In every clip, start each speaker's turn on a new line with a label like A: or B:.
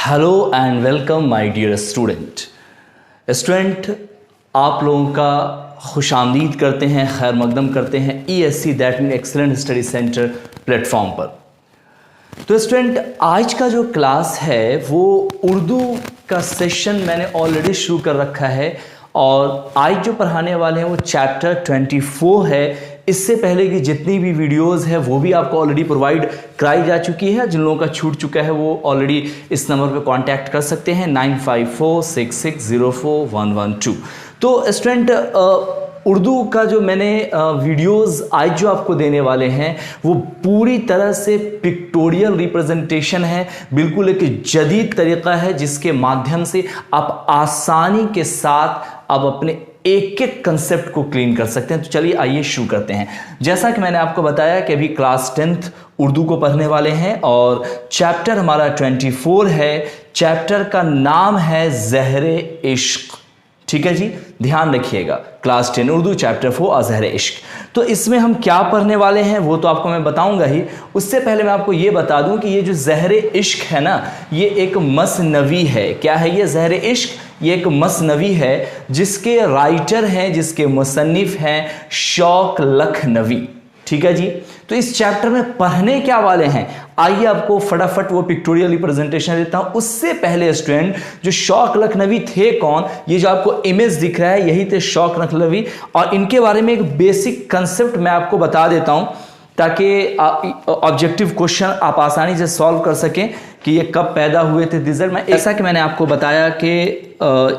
A: Hello and welcome my dear student. आप लोगों का खुशामदीद करते हैं, खैर मकदम करते हैं ESC that mean excellent study centre platform पर। तो स्टूडेंट, आज का जो क्लास है वो उर्दू का सेशन मैंने ऑलरेडी शुरू कर रखा है और आज जो पढ़ाने वाले हैं वो चैप्टर 24 है। इससे पहले की जितनी भी वीडियोस है वो भी आपको ऑलरेडी प्रोवाइड कराई जा चुकी है। जिन लोगों का छूट चुका है वो ऑलरेडी इस नंबर पे कांटेक्ट कर सकते हैं 9546604112। तो स्टूडेंट, उर्दू का जो मैंने वीडियोस आज जो आपको देने वाले हैं वो पूरी तरह से पिक्टोरियल रिप्रेजेंटेशन है, बिल्कुल एक जदीद तरीका है जिसके माध्यम से आप आसानी के साथ आप अपने एक एक कंसेप्ट को क्लीन कर सकते हैं। तो चलिए आइए शुरू करते हैं। जैसा कि मैंने आपको बताया कि अभी क्लास 10th उर्दू को पढ़ने वाले हैं और चैप्टर हमारा 24 है। चैप्टर का नाम है ज़हरे इश्क। ठीक है जी, ध्यान रखिएगा, क्लास 10 उर्दू चैप्टर 4 ज़हरे इश्क। तो इसमें हम क्या पढ़ने वाले हैं वो तो आपको मैं बताऊंगा ही। उससे पहले मैं आपको ये बता दूं कि ये जो ज़हरे इश्क है ना, ये एक मसनवी है। क्या है ये ज़हरे इश्क? ये एक मसनवी है जिसके राइटर हैं, जिसके मुसन्निफ हैं शौक लखनवी। ठीक है जी। तो इस चैप्टर में पढ़ने क्या वाले हैं, आइए आपको फटाफट वो पिक्टोरियल रिप्रेजेंटेशन देता हूं। उससे पहले स्टूडेंट, जो शौक लखनवी थे कौन, ये जो आपको इमेज दिख रहा है यही थे शौक लखनवी। और इनके बारे में एक बेसिक कंसेप्ट मैं आपको बता देता हूं ताकि ऑब्जेक्टिव क्वेश्चन आप आसानी से सॉल्व कर सकें कि ये कब पैदा हुए थे। रिजल्ट ऐसा कि मैंने आपको बताया कि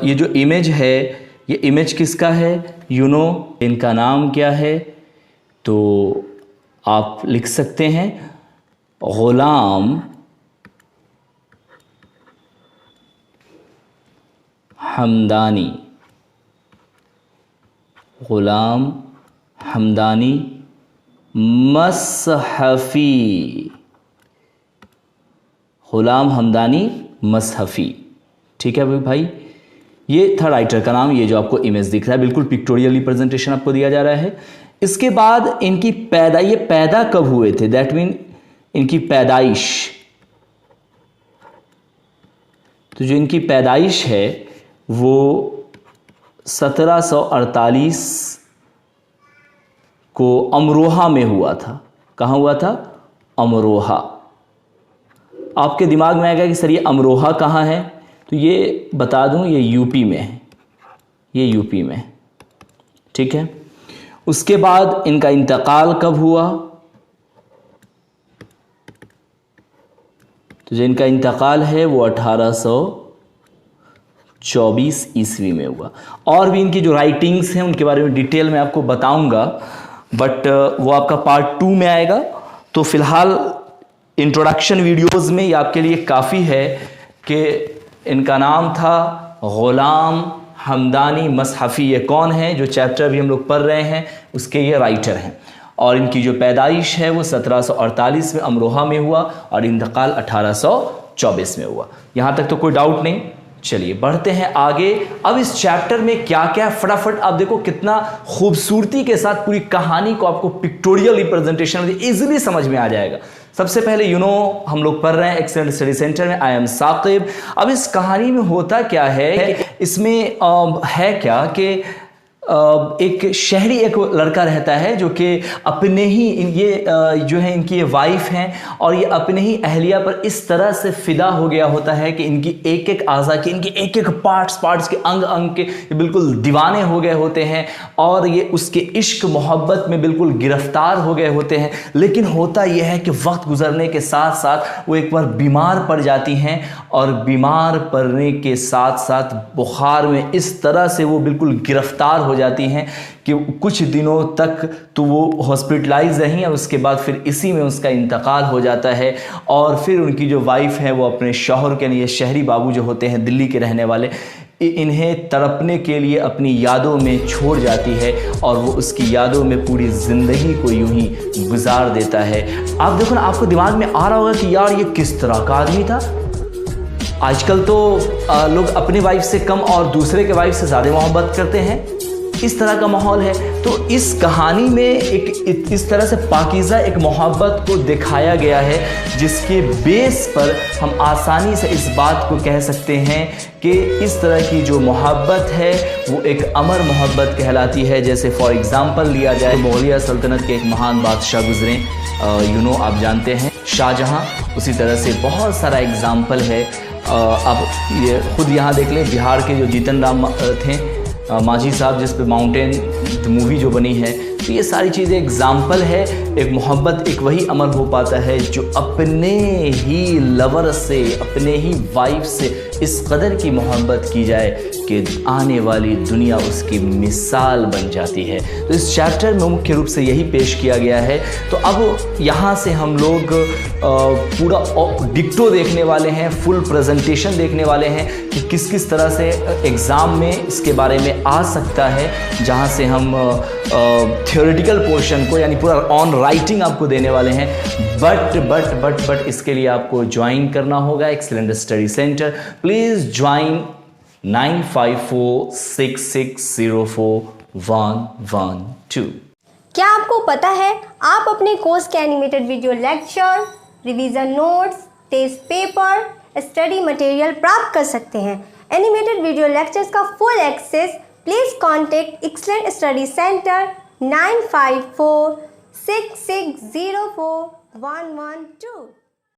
A: ये जो इमेज है ये इमेज किसका है, इनका नाम क्या है, तो आप लिख सकते हैं गुलाम हमदानी। गुलाम हमदानी मसहफ़ी। गुलाम हमदानी मसहफ़ी। ठीक है भाई, ये था राइटर का नाम। ये जो आपको इमेज दिख रहा है बिल्कुल पिक्टोरियल रिप्रेजेंटेशन आपको दिया जा रहा है। इसके बाद इनकी ये पैदा कब हुए थे, दैट मीन इनकी पैदाइश। तो जो इनकी पैदाइश है वो 1748 को अमरोहा में हुआ था। कहाँ हुआ था? अमरोहा। आपके दिमाग में आएगा कि सर ये अमरोहा कहाँ है, तो ये बता दूं ये यूपी में है। ये यूपी में, ठीक है। उसके बाद इनका इंतकाल कब हुआ, तो जो इनका इंतकाल है वो 1824 ईस्वी में हुआ। और भी इनकी जो राइटिंग्स हैं उनके बारे में डिटेल में आपको बताऊंगा, बट वो आपका पार्ट 2 में आएगा। तो फिलहाल इंट्रोडक्शन वीडियोस में ये आपके लिए काफ़ी है कि इनका नाम था गुलाम हमदानी मसहफ़ी। ये कौन है? जो चैप्टर अभी हम लोग पढ़ रहे हैं उसके ये राइटर हैं। और इनकी जो पैदाइश है वो 1748 में अमरोहा में हुआ और इंतकाल 1824 में हुआ। यहाँ तक तो कोई डाउट नहीं। चलिए बढ़ते हैं आगे। अब इस चैप्टर में क्या क्या, फटाफट आप देखो कितना खूबसूरती के साथ पूरी कहानी को आपको पिक्टोरियल रिप्रेजेंटेशन में इजीली समझ में आ जाएगा। सबसे पहले हम लोग पढ़ रहे हैं एक्सीलेंट स्टडी सेंटर में, आई एम साकिब। अब इस कहानी में होता क्या है, इसमें है क्या कि एक शहरी एक लड़का रहता है जो कि अपने ही ये जो है इनकी ये वाइफ हैं और ये अपने ही अहलिया पर इस तरह से फिदा हो गया होता है कि इनकी एक एक आज़ा के, इनकी एक एक पार्ट्स के अंग के ये बिल्कुल दीवाने हो गए होते हैं और ये उसके इश्क मोहब्बत में बिल्कुल गिरफ्तार हो गए होते हैं। लेकिन होता यह है कि वक्त गुजरने के साथ साथ वो एक बार बीमार पड़ जाती हैं और बीमार पड़ने के साथ साथ बुखार में इस तरह से वो बिल्कुल गिरफ्तार हो जाती हैं कि कुछ दिनों तक तो वो हॉस्पिटलाइज रही और उसके बाद फिर इसी में उसका इंतकाल हो जाता है। और फिर उनकी जो वाइफ है वो अपने शौहर के लिए, शहरी बाबू जो होते हैं दिल्ली के रहने वाले, इन्हें तड़पने के लिए अपनी यादों में छोड़ जाती है और वो उसकी यादों में पूरी ज़िंदगी को यूं ही गुजार देता है। आप देखो ना, आपको दिमाग में आ रहा होगा कि यार ये किस तरह का आदमी था। आजकल तो लोग अपनी वाइफ से कम और दूसरे के वाइफ से ज़्यादा मोहब्बत करते हैं। इस तरह का माहौल है। तो इस कहानी में एक इस तरह से पाकीज़ा एक मोहब्बत को दिखाया गया है, जिसके बेस पर हम आसानी से इस बात को कह सकते हैं कि इस तरह की जो मोहब्बत है वो एक अमर मोहब्बत कहलाती है। जैसे फॉर एग्ज़ाम्पल लिया जाए तो मुग़लिया सल्तनत के एक महान बादशाह गुज़रे, आप जानते हैं शाहजहां। उसी तरह से बहुत सारा एग्ज़ाम्पल है। अब ये खुद यहाँ देख लें, बिहार के जो जीतन राम थे मांझी साहब, जिस पे माउंटेन मूवी जो बनी है, तो ये सारी चीज़ें एग्जाम्पल है। एक मोहब्बत एक वही अमर हो पाता है जो अपने ही लवर से, अपने ही वाइफ से इस कदर की मोहब्बत की जाए कि आने वाली दुनिया उसकी मिसाल बन जाती है। तो इस चैप्टर में मुख्य रूप से यही पेश किया गया है। तो अब यहाँ से हम लोग पूरा डिक्टो देखने वाले हैं, फुल प्रेजेंटेशन देखने वाले हैं कि किस किस तरह से एग्ज़ाम में इसके बारे में आ सकता है, जहाँ से हम थियोरेटिकल पोर्शन को यानी पूरा ऑन राइटिंग आपको देने वाले हैं। बट इसके लिए आपको ज्वाइन करना होगा excellent study centre. Please join 9546604112।
B: क्या आपको पता है आप अपने कोर्स के animated video lecture, revision notes, test paper, study material प्राप्त कर सकते हैं। एनिमेटेड वीडियो लेक्चर्स का full access please contact excellent study centre 9546604112।